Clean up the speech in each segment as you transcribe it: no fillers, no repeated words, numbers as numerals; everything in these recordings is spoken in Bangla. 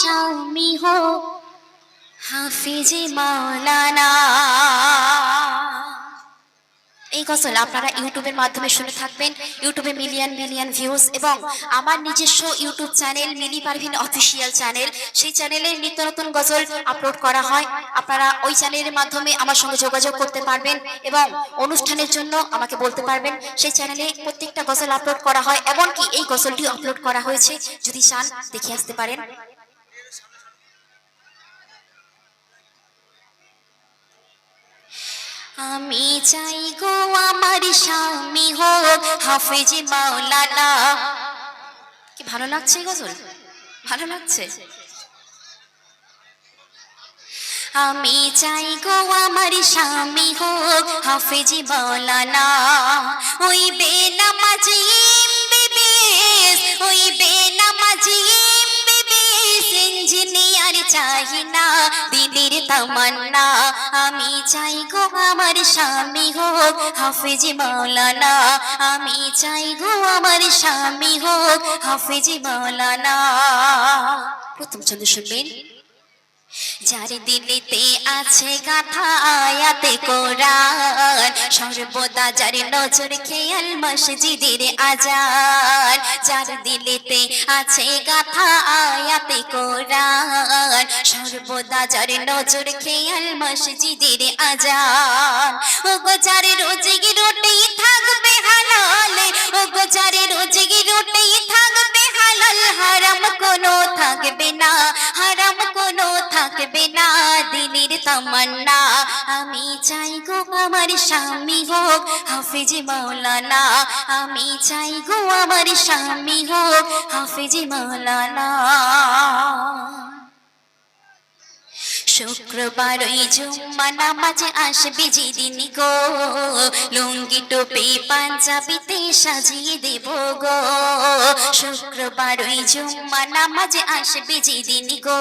স্বামী হো হাফিজি মাওলানা। এই গজল আপনারা ইউটিউবের মাধ্যমে শুনে থাকবেন। ইউটিউবে মিলিয়ন মিলিয়ন ভিউজ এবং আমার নিজস্ব ইউটিউব চ্যানেল মিলি পারভিন অফিসিয়াল চ্যানেল, সেই চ্যানেলে নিত্য নতুন গজল আপলোড করা হয়। আপনারা ওই চ্যানেলের মাধ্যমে আমার সঙ্গে যোগাযোগ করতে পারবেন এবং অনুষ্ঠানের জন্য আমাকে বলতে পারবেন। সেই চ্যানেলে প্রত্যেকটা গজল আপলোড করা হয়, এমনকি এই গজলটি আপলোড করা হয়েছে, যদি চান দেখে আসতে পারেন। আমি চাই গো আমার স্বামী হোক হাফেজি মাওলানা। কি ভালো লাগছে গজল? ভালো লাগছে? আমি চাই গো আমার স্বামী হোক হাফেজি মাওলানা। ওই বেনামাজি এমবিবিএস, ওই বেনামাজি এমবিবিএস ইঞ্জিনিয়ার চাই না, দিদির তামান্না। আমি চাই গো আমার স্বামী হোক হাফেজি মাওলানা। আমি চাই গো আমার স্বামী হোক হাফেজি মাওলানা। প্রথম ছন্দ শুনবেন। যার দিলেতে আছে গাথা আয়াতে কোরআন, সর্বদা যার নজর খেয়াল মসজিদের আজান। যার দিলেতে আছে গাথা আয়াতে কোরআন, সর্বদা যার নজর খেয়াল মসজিদের আজান। ও গো যার রোজী রুটি থাকবে হালাল, ও গো যার রোজী রুটি থাকবে হালাল, হারাম কোনো থাকবে না, হারাম কোনো থাকবে না, দিলের তামান্না। আমি চাই গো আমার স্বামী হোক হাফেজি মাওলানা। আমি চাই গো আমার স্বামী হোক হাফেজি মাওলানা। শুক্রবার ওই জুম্মা নামাজে আসবে যেদিন গো, লুঙ্গি টুপি পাঞ্জাবিতে সাজিয়ে দেব গো। শুক্রবার ওই জুম্মা নামাজে আসবে যেদিন গো,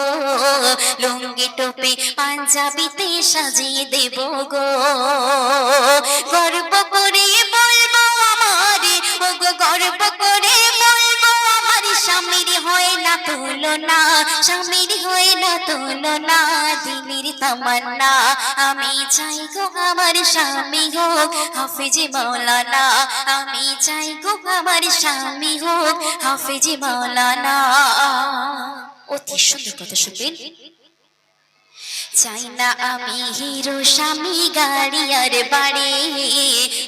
লুঙ্গি টুপি পাঞ্জাবিতে সাজিয়ে দেব গো। গর্ব করে বলবো আমারে, ও গো গর্ব করে বলবো আমার স্বামীর হয় না তুলনা, স্বামীর হয় না তুলনা, দিলের তামান্না। আমি চাই গো আমার স্বামী হোক হাফেজি মাওলানা। আমি চাই গো আমার স্বামী হোক হাফেজি মাওলানা। অতি সুন্দর কথা শুনবেন। চাই না আমি হিরো স্বামী গাড়ি আর বাড়ি,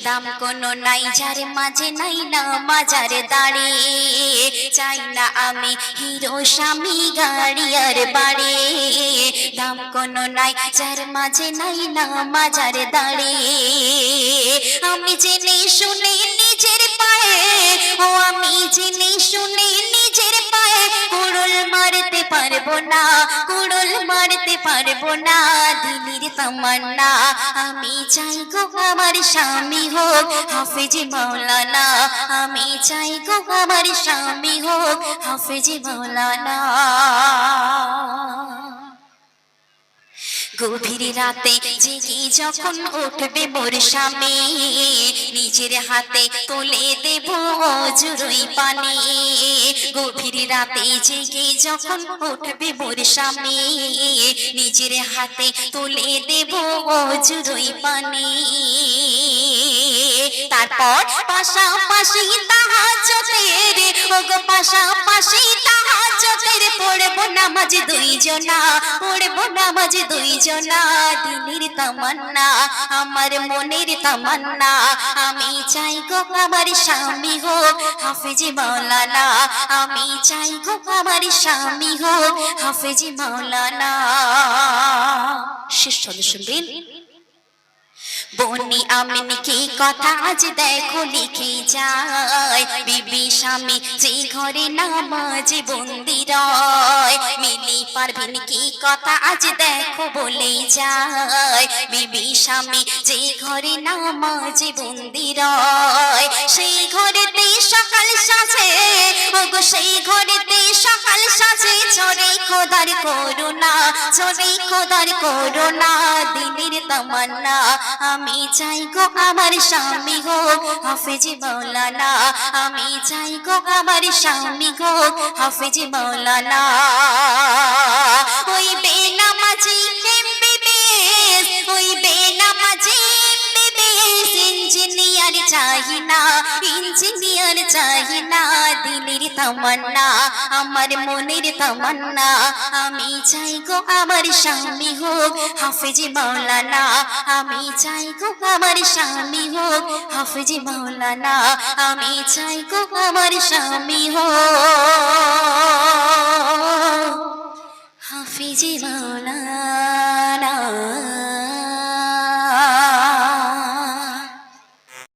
দাম কোনো নাই যার মাঝে নাই না মাজার দাড়ি। চাই না আমি হিরো স্বামী গাড়ি আর বাড়ি, দাম কোনো নাই যার মাঝে নাই না মাজার দাড়ি। আমি জেনে শুনে নিজের পায়ে, ও আমি জেনে শুনে নিজের পায়ে কুড়ুল মারতে পারবো না, কুড়ুল মারতে পারবো না, দিলের তামান্না। আমি চাই গো আমার স্বামী হোক হাফেজি মাওলানা। আমি চাই গো আমার স্বামী হোক হাফেজি মাওলানা। গভীর রাতে জেগে যখন উঠবে মোর স্বামী, নিজের হাতে তুলে দেব অজুরই পানি। গভীর রাতে জেগে যখন উঠবে মোর স্বামী, নিজের হাতে তুলে দেব অজুরই পানি। তারপর পাশাপাশি তাহাজ্জুদের, ও গো পাশাপাশি তাহাজ্জুদের পড়বো নামাজ দুইজনা, পড়বো নামাজ দুইজনা, দিলের তামান্না আমার মনের তামান্না। আমি চাই গো আমার স্বামী হোক হাফেজি মাওলানা। আমি চাই গো আমার স্বামী হোক হাফেজি মাওলানা। শেষ ছন্দ শুনবেন। বনি আমিন কি কথা আজ দেখো লিখে যায়, বিবি স্বামী যে ঘরে নামাজ বন্দি রয়। মিলি পারভিন কি কথা আজ দেখো বলে যায়, বিবি স্বামী যে ঘরে নামাজ বন্দি রয়। সেই ঘরেতে সকাল সাজে, ও গো সেই ঘরেতে সকাল সাজে, ঝরে খোদার করুণা, ঝরে খোদার করুণা, দিলের তামান্না। আমি চাই গো আমার স্বামী হোক হাফেজি মাওলানা। আমি চাই গো আমার স্বামী হোক হাফেজি মাওলানা। চাই না, দিলের তামান্না আমার মনের তামান্না। আমি চাই গো আমার স্বামী হোক হাফেজ মাওলানা, আমি চাই গো আমার স্বামী হোক হাফেজ মাওলানা, আমি চাই গো আমার স্বামী হোক